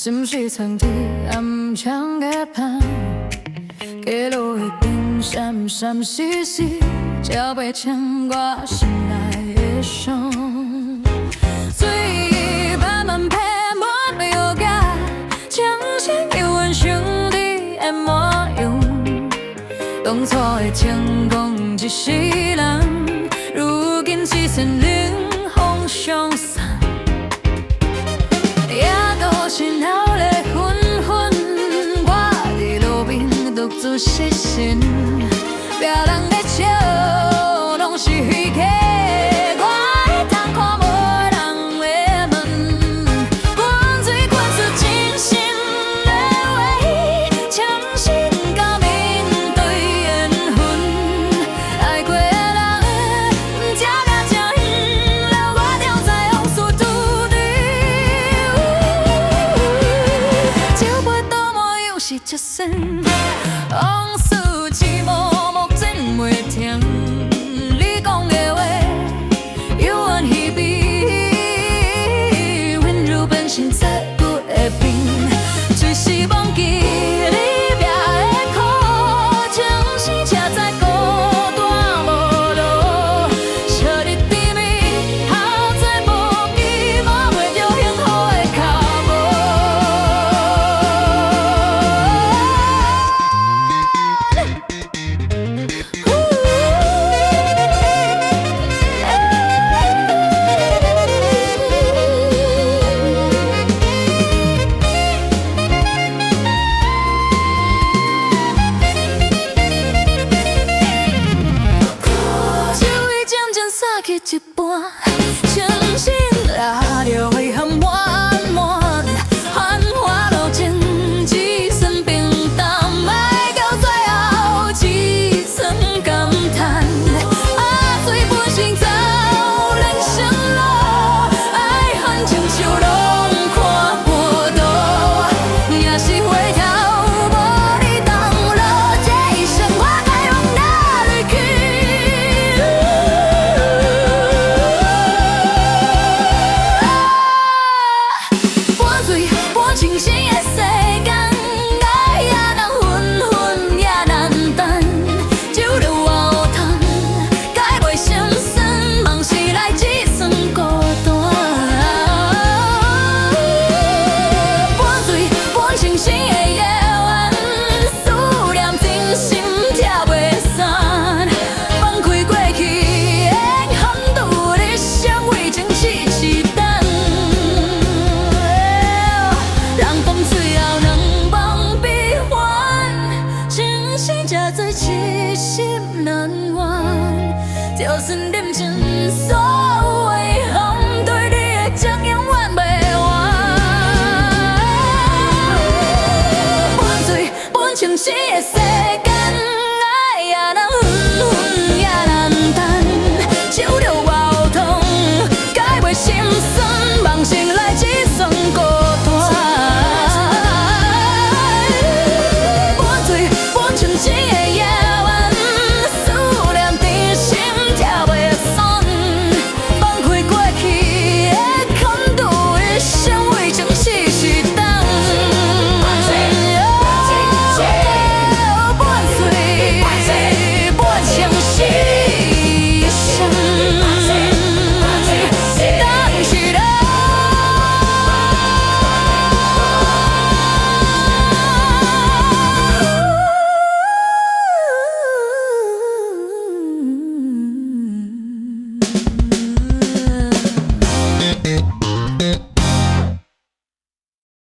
是不是曾伫暗墙的旁，街路的灯闪闪烁烁，才袂牵我心内的伤。水慢慢配满了假，将心犹原兄弟的模样。当初的情讲一世人，如今只剩冷风相送。夜都是闹咧昏昏，我伫路边独自失神，别人在笑，拢是虚假。我会通看无人的门，阮水灌出真心的话，强心甲面对缘分，爱过的人，才甲正远了，我着知往事拄对。酒杯倒满又是一身，往事寂寞目前袂停。你讲的话，犹原稀微，温柔变成刺骨的冰，随时忘记你掠的苦，情生车载孤单无路，笑日甜蜜，好在无记，摸袂着幸福的脚酒意渐渐洒去一半，清醒拉着遗憾满满，繁华路前只剩平淡，莫到最后只剩感叹。水本身走人生路，爱恨情仇拢看半途，也是回头无你同路，这一生我该往哪里去？半醉半清醒的世间，爱也难分，分也难担，酒着我有通，解袂心酸，梦醒来只剩孤单。半醉半清醒的夜晚，思念真心拆袂散，放开过去的含度，你想为情痴痴等。人风最后两梦悲欢，情深才最痴心难忘，就算饮尽所有的